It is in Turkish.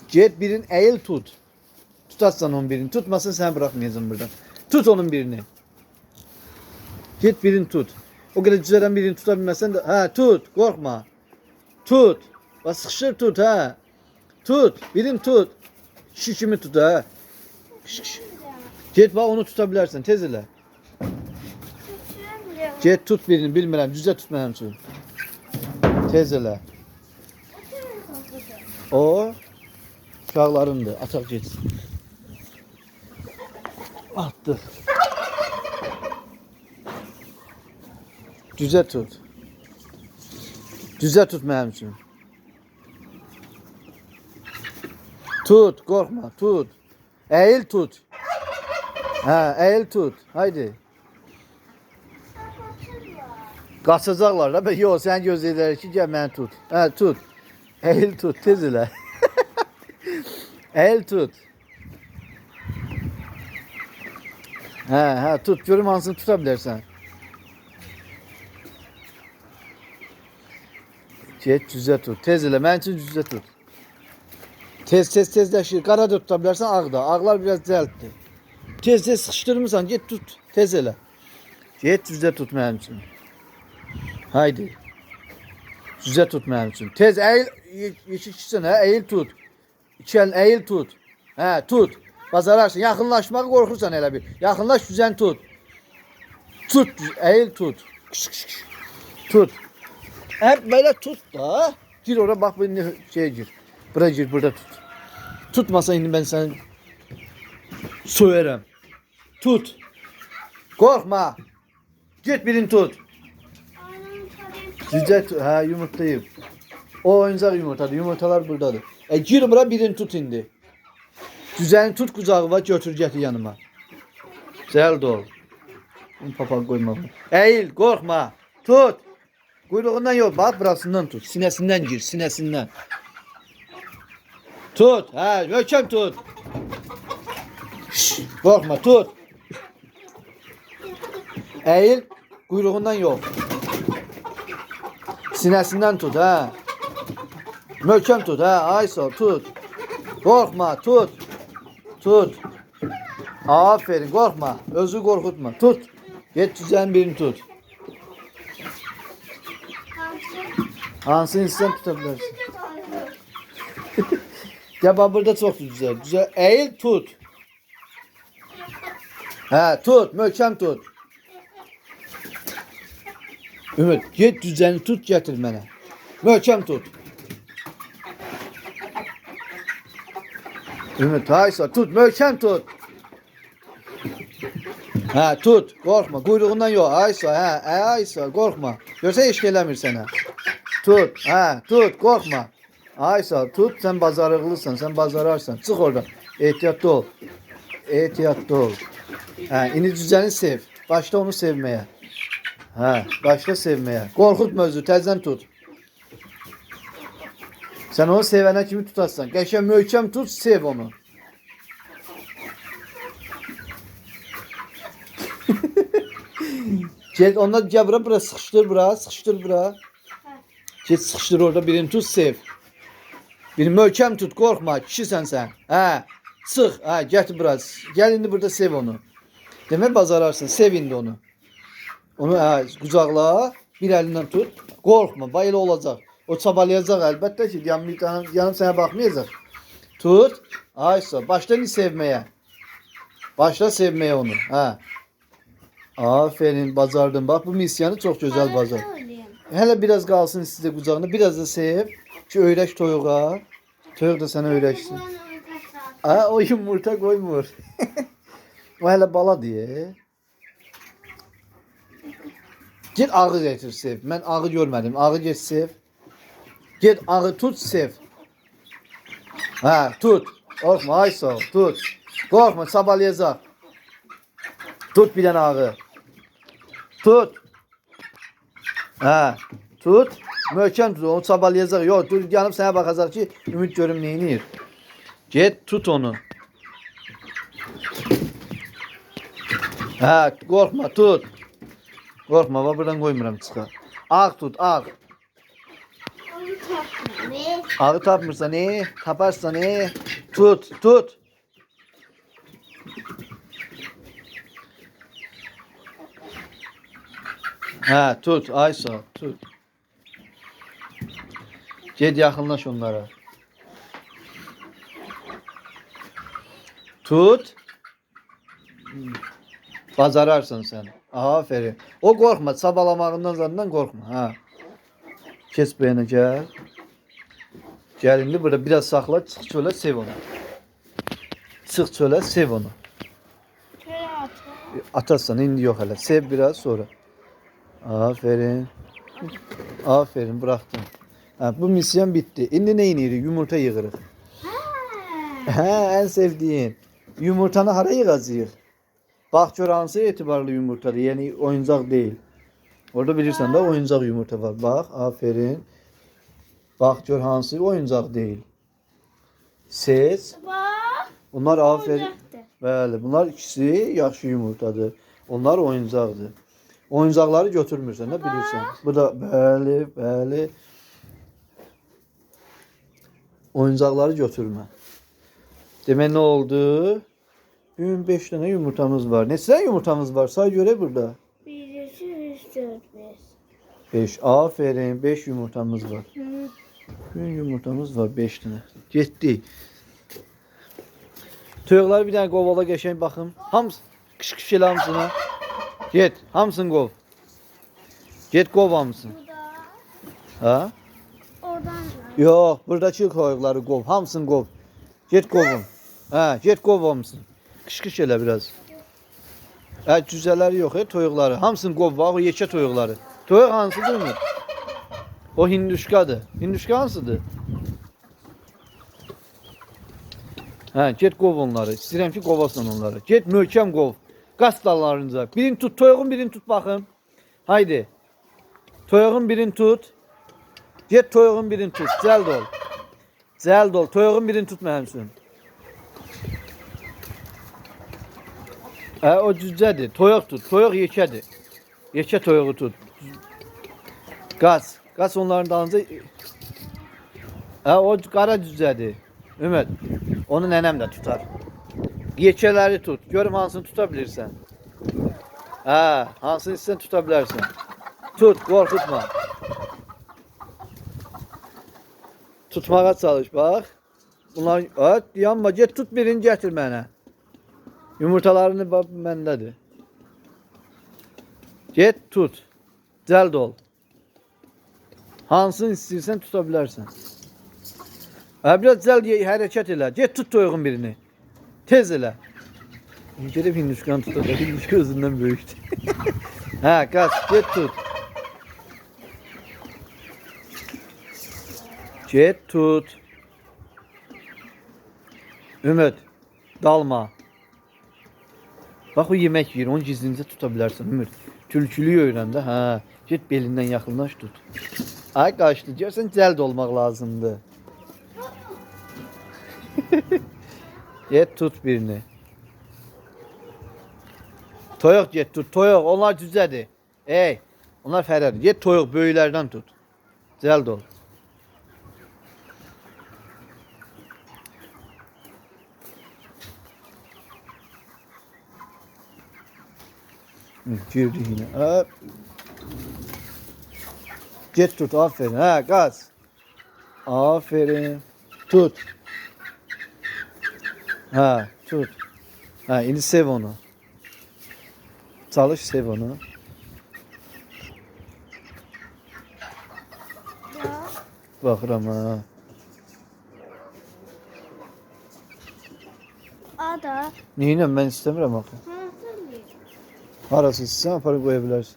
Get birini eğil tut. Tutarsan onun birini. Tutmasın sen bırakmayacaksın buradan. Tut onun birini. Git birini tut. O kadar düzelen birini tutabilmezsen de ha tut korkma. Tut. Bak sıkışır tut ha. Tut. Birini tut. Şişimi tut ha. Git bak onu tutabilirsin tez ile. Git tut birini bilmirəm düzə tutmayam üçün. Tez elə. O uşaqlarındır. Ataq getsin. Attı. Düzə tut. Düzə tut mənim üçün. Tut, qorxma, tut. Əyil tut. Hə, əyil tut. Haydi. Qaçacaqlar da. Yox, sən gözləyirlər ki, gəl məni tut. Hə, tut. Əyil tut, tez elə. Əyil tut. Hə, tut. Görüm hansını tuta bilərsən. Get düzə tut. Tez elə. Mənim üçün düzə tut. Tezləşir. Qara da tuta bilərsən, ağ da. Ağlar biraz cəlbdir. Tez sıxışdırmırsan, get tut. Tez elə. Get düzə tut mənim üçün. Haydi. Düzə tut mənim üçün. Tez əyil. Yekiksən, hə? Əyil tut. İki əlin əyil tut. Hə, tut. Bacararsan. Yaxınlaşmağa qorxursan elə bir. Yaxınlaş düzəni tut. Tut. Əyil tut. Tut. Hep böyle tut da. Gir oraya bak bir şeye gir. Buraya gir burada tut. Tutmasa şimdi ben seni söverim. Tut. Korkma. Git birini tut. Düzce tut. Ha yumurtlayayım. O oyuncak yumurtadır. Yumurtalar buradadır. Gir buraya birini tut indi. Düzeni tut kucağı var götür getir yanıma. Güzel ol. Papa koyma. Eğil korkma. Tut. Kuyruğundan yok. Bak burasından tut. Sinesinden gir. Sinesinden. Tut. Ha, möhkəm tut. Şş, korkma tut. Eğil. Kuyruğundan yok. Sinesinden tut ha. Möhkəm tut ha. Aysel tut. Korkma tut. Tut. Aferin korkma. Özü korkutma. Tut. Get düzen birini tut. Hansını istesen tutabilirsin. Ya bak burada çok güzel. Güzel. Eğil tut. He tut. Möhkəm tut. Ümit git düzeni tut getir bana. Möhkəm tut. Ümit haysa tut. Möhkəm tut. He tut. Korkma. Kuyruğundan yok. Aysa he. Aysa korkma. Görse iş gelemir sana. Tut. Ha, tut. Korkma. Aysa tut. Sen bazarıqlısan. Sen bazararsan. Çık oradan. Ehtiyatlı ol. Ehtiyatlı ol. Ha, indi düzeni sev. Başla onu sevmeye. Ha, başla sevmeye. Korkutma özü. Təzdən tut. Sen onu sevene kimi tutarsan. Qəşəng möhkəm tut. Sev onu. Gel ondan gel bura sıkıştır bura. Sıkıştır bura. Git sıkıştır orada birini tut sev. Birini möhkəm tut korkma kişisən sen. Ha sık ha getir biraz. Gel indi burada sev onu. Demek bazararsın sev indi onu. Onu ha kucakla bir elinden tut. Korkma bayılı olacak. O çabalayacak elbette ki yanım sana bakmayacak. Tut. Aysa başla sevmeye. Başla sevmeye onu. Ha. Aferin bazardın. Bak bu misyanı çok güzel bazar. Hele biraz kalsın size kucağında. Biraz da sev. Ki öğreş toyuğa. Toyuq da sana öğreşsin. Aa, o yumurta koymur. O hele bala diye. Git ağı getir sev. Ben ağı görmedim. Ağı get sev. Git ağı tut sev. Ha tut. Korkma Aysa tut. Korkma sabalayacak. Tut bir tane ağı. Tut. Ha tut. Möhkəm tut. Onu çabalayacaq. Yox, dur yanıb sənə baxacaq ki, ümid görüm neynir. Get tut onu. Ha, qorxma, tut. Qorxma, buradan qoymuram çıxa. Ağ tut, ağ. Ağı tapmırsan taparsan tut tut. Ha tut Aysa tut. Get yaxınlaş onlara. Tut. Bacararsan sen. Aferin. O korkma. Sabalamağından zaten korkma. Ha. Kes bu yana gel. Gel indi burada biraz sakla. Çık çöle sev onu. Çık çöle sev onu. Şöyle at. Atarsan indi yok hele. Sev biraz sonra. Aferin. Aferin bıraktım. Ha, bu misyon bitti. Şimdi ne iniyor? Yumurta yığırıq. Ha, en sevdiğin. Yumurtanı hara yığacağıq? Bax gör hansı etibarlı yumurtadır. Yani oyuncaq değil. Orada bilirsən də oyuncaq yumurta var. Bax, aferin. Bax gör hansı oyuncaq değil. Seç. Bak. Bunlar aferin. Oyuncaqdır. Bəli, bunlar ikisi yaxşı yumurtadır. Onlar oyuncaqdır. Oyuncaqları götürmürsən də bilirsən. Bu da bəli. Oyuncaqları götürmə. Demək nə oldu? Bugün 5 tane yumurtamız var. Neçə yumurtamız var? Say göre burada. 1, 2, 3, 4, 5. 5. Aferin. 5 yumurtamız var. Hı. Bugün yumurtamız var 5 tane. Getdi. Toyuqları bir dənə qovala qəşəng baxım. Hamısı qış elə hamısına. Get, hamısını qov. Get qov hamısını. Bu da Ha? oradan. Yox, buradakı toyuqları qov. Hamısını qov. Get qovun. Ha, get qov hamısını. Qış elə biraz. Ha, cüzələri yox, toyuqları. Hamısını qov, bax o yekə toyuqları. Toyuq hansıdır mı? O hinduşkadır. Hinduşka hansıdır? Ha, get qov onları. İstəyirəm ki, qovasan onları. Get möhkəm qov. Qas dallarınca. Birini tut, toyuğun birini tut baxım. Haydi. Toyuğun birini tut. Get toyuğun birini tut. Cəld ol. Cəld ol. Toyuğun birini tut mənim üçün. O cüccədir. Toyuq tut. Toyuq yekədir. Yekə toyuğu tut. Qas. Qas onların dalınca. O qara cüccədir. Ümid. Onu nənəm də tutar. Yekələri tut. Görüm hansını tuta bilirsən. Hansını istəsən tuta bilərsən. Tut, qorxutma. Tutmağa çalış, bax. Bunlar, yanma, get tut birini gətir mənə. Yumurtalarını məndədir. Get tut. Cəld ol. Hansını istəyirsən tuta bilərsən. Biraz cəld hərəkət elə. Get tut toyuğun birini. Tez elə. Gedib hinduşkanı tutacaq. Hinduşka özündən böyükdür. Qas, get tut. Get tut. Ümid, dalma. Bax o yemək yiyir, onu gizlincə tuta bilərsən Ümid. Tülkülüyü öyrən də, get belindən yaxınlaş tut. Ay qaçdı, görsən cəld olmaq lazımdır. Get tut birini. Toyuq get tut, toyuq, onlar cüzədir. Onlar fərədir. Get toyuq, böyüklərdən tut. Cəld ol. Girdi yine. Get tut, aferin. Gaz. Aferin. Tut. Tut. Şimdi sev onu. Çalış, sev onu. Baxıram ha. Ada. Neyinəm, mən istəmirəm axı. Hansı? Harası istəsən aparıb qoya bilərsən.